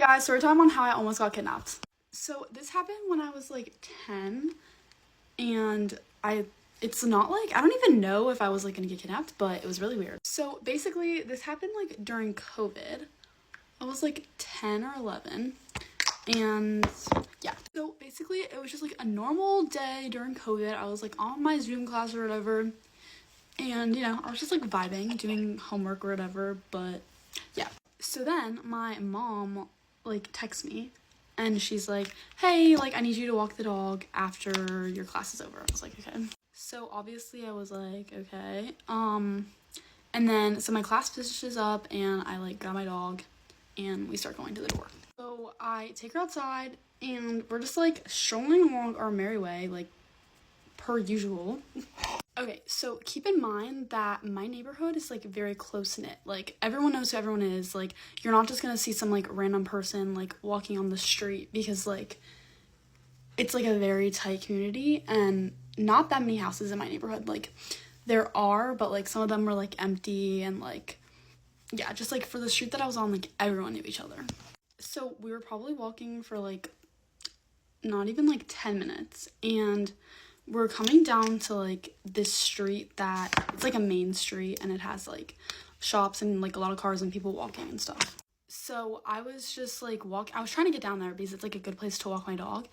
Hey guys, story time on how I almost got kidnapped. So this happened when I was like 10 and it's not like, I don't even know if I was like gonna get kidnapped, but it was really weird. So basically this happened like during COVID. I was like 10 or 11 and yeah. So basically it was just like a normal day during COVID. I was like on my Zoom class or whatever and you know, I was just like vibing, doing homework or whatever, but yeah. So then my mom like texts me and she's like, hey, like I need you to walk the dog after your class is over. I was like, okay. So obviously I was like, okay. And then so my class finishes up and I like grab my dog and we start going to the door. So I take her outside and we're just like strolling along our merry way, like per usual. Okay, so keep in mind that my neighborhood is like very close-knit. Like everyone knows who everyone is. Like you're not just gonna see some like random person like walking on the street because like it's like a very tight community and not that many houses in my neighborhood. Like there are, but like some of them were like empty and like yeah, just like for the street that I was on, like everyone knew each other. So we were probably walking for like not even like 10 minutes and we're coming down to like this street that it's like a main street and it has like shops and like a lot of cars and people walking and stuff. So I was just like I was trying to get down there because it's like a good place to walk my dog,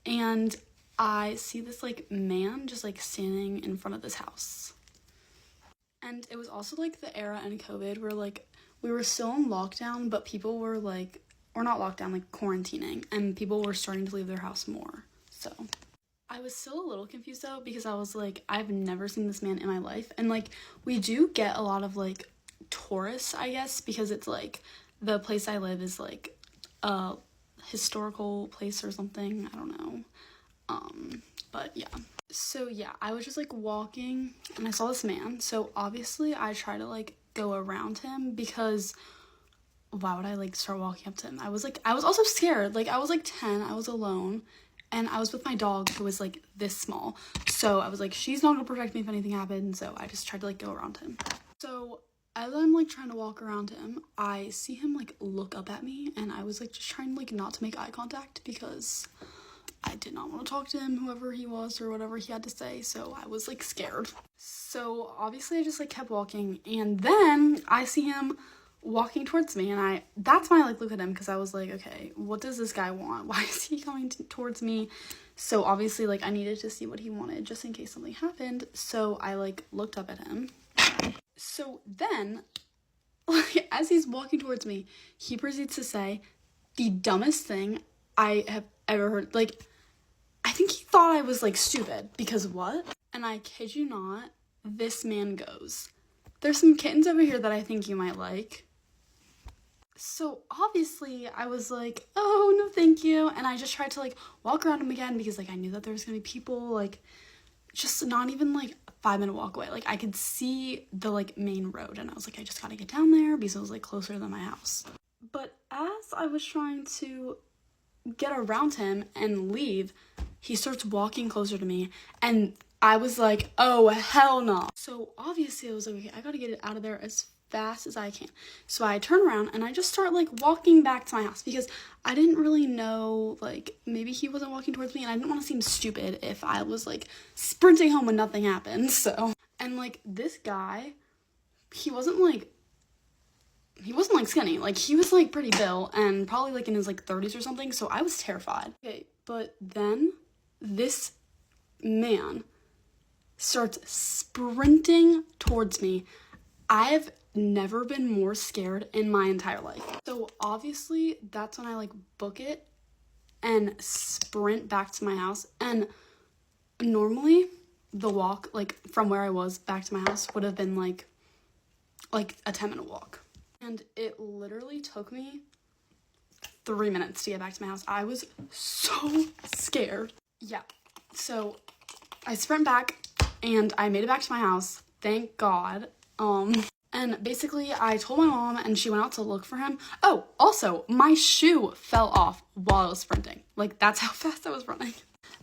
and I see this like man just like standing in front of this house. And it was also like the era in COVID where like we were still in lockdown, but people were like, or not lockdown, like quarantining, and people were starting to leave their house more. So I was still a little confused though because I was like, I've never seen this man in my life. And like we do get a lot of like tourists, I guess, because it's like the place I live is like a historical place or something. I don't know. But yeah. So yeah, I was just like walking and I saw this man. So obviously I try to like go around him because why would I like start walking up to him? I was also scared. Like I was like 10, I was alone. And I was with my dog who was like this small. So I was like, she's not gonna protect me if anything happens. So I just tried to like go around him. So as I'm like trying to walk around him, I see him like look up at me. And I was like just trying like not to make eye contact because I did not want to talk to him, whoever he was or whatever he had to say. So I was like scared. So obviously I just like kept walking. And then I see him walking towards me and that's when I like look at him because I was like, okay, what does this guy want? Why is he coming towards me? So obviously like I needed to see what he wanted just in case something happened. So I like looked up at him. So then like as he's walking towards me, he proceeds to say the dumbest thing I have ever heard. Like I think he thought I was like stupid because what? And I kid you not, this man goes, there's some kittens over here that I think you might like. So obviously I was like, oh no thank you, and I just tried to like walk around him again because like I knew that there was gonna be people like just not even like a 5-minute walk away. Like I could see the like main road and I was like, I just gotta get down there because it was like closer than my house. But as I was trying to get around him and leave, he starts walking closer to me and I was like, oh hell no. So obviously I was like, okay, I gotta get it out of there as fast as I can. So I turn around and I just start like walking back to my house because I didn't really know, like maybe he wasn't walking towards me and I didn't want to seem stupid if I was like sprinting home when nothing happened. So, and like this guy, he wasn't like skinny, like he was like pretty built and probably like in his like 30s or something. So I was terrified. Okay, but then this man starts sprinting towards me. I've never been more scared in my entire life. So obviously that's when I like book it and sprint back to my house. And normally the walk like from where I was back to my house would have been like a 10-minute walk. And it literally took me 3 minutes to get back to my house. I was so scared. Yeah. So I sprint back and I made it back to my house. Thank God. And basically I told my mom and she went out to look for him. Oh, also my shoe fell off while I was sprinting. Like that's how fast I was running.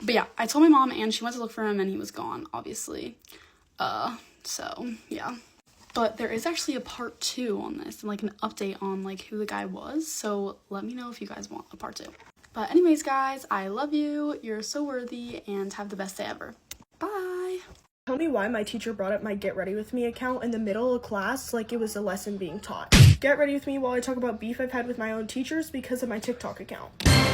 But yeah, I told my mom and she went to look for him and he was gone, obviously. So yeah. But there is actually a part 2 on this and like an update on like who the guy was. So let me know if you guys want a part 2. But anyways, guys, I love you. You're so worthy and have the best day ever. Bye. Tell me why my teacher brought up my Get Ready With Me account in the middle of class like it was a lesson being taught. Get ready with me while I talk about beef I've had with my own teachers because of my TikTok account.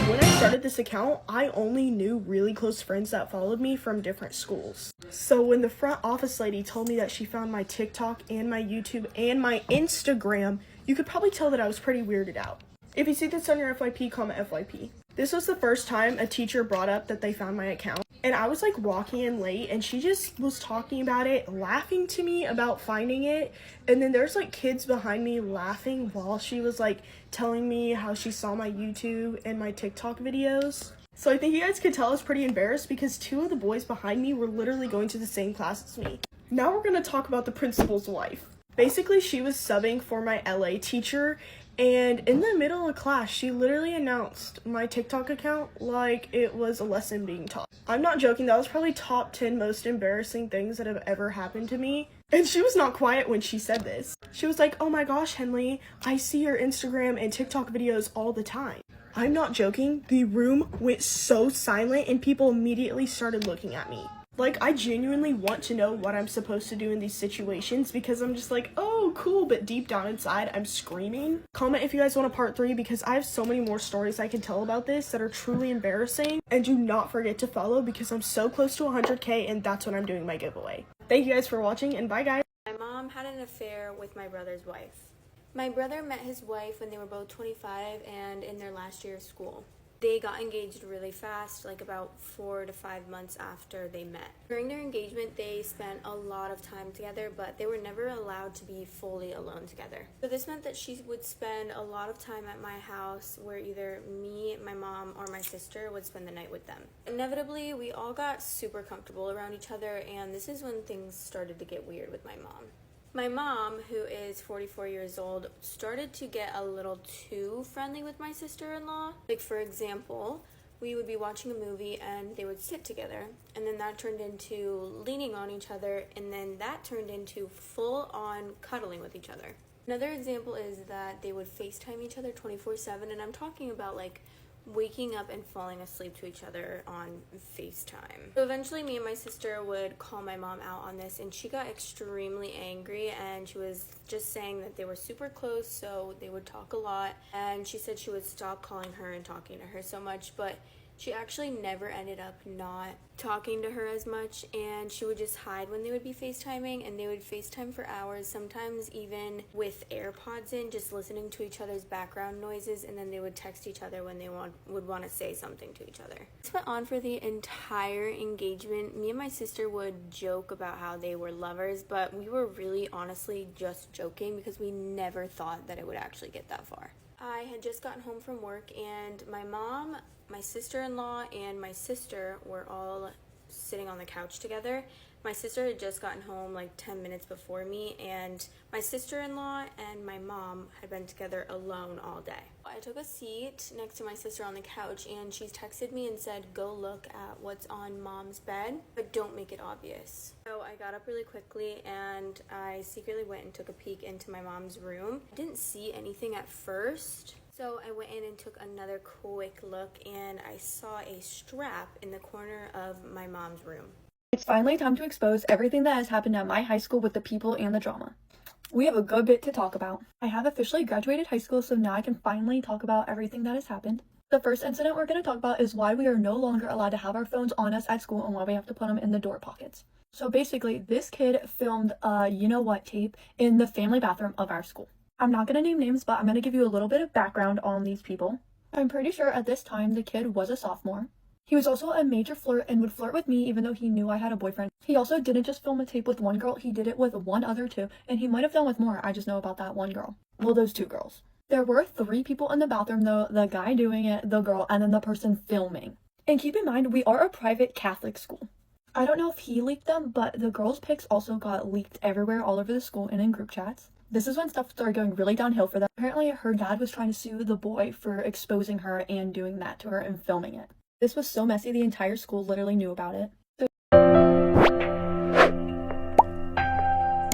When I started this account, I only knew really close friends that followed me from different schools. So when the front office lady told me that she found my TikTok and my YouTube and my Instagram, you could probably tell that I was pretty weirded out. If you see this on your FYP, comment FYP. This was the first time a teacher brought up that they found my account, and I was like walking in late and she just was talking about it, laughing to me about finding it, and then there's like kids behind me laughing while she was like telling me how she saw my YouTube and my TikTok videos. So I think you guys could tell I was pretty embarrassed because 2 of the boys behind me were literally going to the same class as me. Now we're gonna talk about the principal's wife. Basically, she was subbing for my LA teacher, and in the middle of class, she literally announced my TikTok account like it was a lesson being taught. I'm not joking, that was probably top 10 most embarrassing things that have ever happened to me. And she was not quiet when she said this. She was like, "Oh my gosh, Henley, I see your Instagram and TikTok videos all the time." I'm not joking, the room went so silent and people immediately started looking at me. Like, I genuinely want to know what I'm supposed to do in these situations because I'm just like, oh, cool, but deep down inside, I'm screaming. Comment if you guys want a part 3 because I have so many more stories I can tell about this that are truly embarrassing. And do not forget to follow because I'm so close to 100K and that's when I'm doing my giveaway. Thank you guys for watching and bye, guys. My mom had an affair with my brother's wife. My brother met his wife when they were both 25 and in their last year of school. They got engaged really fast, like about 4 to 5 months after they met. During their engagement, they spent a lot of time together, but they were never allowed to be fully alone together. So this meant that she would spend a lot of time at my house where either me, my mom, or my sister would spend the night with them. Inevitably, we all got super comfortable around each other, and this is when things started to get weird with my mom. My mom, who is 44 years old, started to get a little too friendly with my sister-in-law. Like, for example, we would be watching a movie and they would sit together, and then that turned into leaning on each other, and then that turned into full-on cuddling with each other. Another example is that they would FaceTime each other 24/7, and I'm talking about like waking up and falling asleep to each other on FaceTime. So eventually me and my sister would call my mom out on this, and she got extremely angry, and she was just saying that they were super close, so they would talk a lot, and she said she would stop calling her and talking to her so much, but she actually never ended up not talking to her as much, and she would just hide when they would be FaceTiming, and they would FaceTime for hours, sometimes even with AirPods in, just listening to each other's background noises, and then they would text each other when they would want to say something to each other. This went on for the entire engagement. Me and my sister would joke about how they were lovers, but we were really honestly just joking because we never thought that it would actually get that far. I had just gotten home from work, and my mom, my sister-in-law, and my sister were all sitting on the couch together. My sister had just gotten home like 10 minutes before me, and my sister-in-law and my mom had been together alone all day. I took a seat next to my sister on the couch, and she texted me and said, "Go look at what's on mom's bed, but don't make it obvious." So I got up really quickly, and I secretly went and took a peek into my mom's room. I didn't see anything at first, so I went in and took another quick look, and I saw a strap in the corner of my mom's room. It's finally time to expose everything that has happened at my high school with the people and the drama. We have a good bit to talk about. I have officially graduated high school, so now I can finally talk about everything that has happened. The first incident we're going to talk about is why we are no longer allowed to have our phones on us at school and why we have to put them in the door pockets. So basically, this kid filmed a you-know-what tape in the family bathroom of our school. I'm not going to name names, but I'm going to give you a little bit of background on these people. I'm pretty sure at this time the kid was a sophomore. He was also a major flirt and would flirt with me even though he knew I had a boyfriend. He also didn't just film a tape with one girl, he did it with one other too, and he might have done with more, I just know about that one girl. Well, those 2 girls. There were 3 people in the bathroom though, the guy doing it, the girl, and then the person filming. And keep in mind, we are a private Catholic school. I don't know if he leaked them, but the girls' pics also got leaked everywhere all over the school and in group chats. This is when stuff started going really downhill for them. Apparently her dad was trying to sue the boy for exposing her and doing that to her and filming it. This was so messy, the entire school literally knew about it.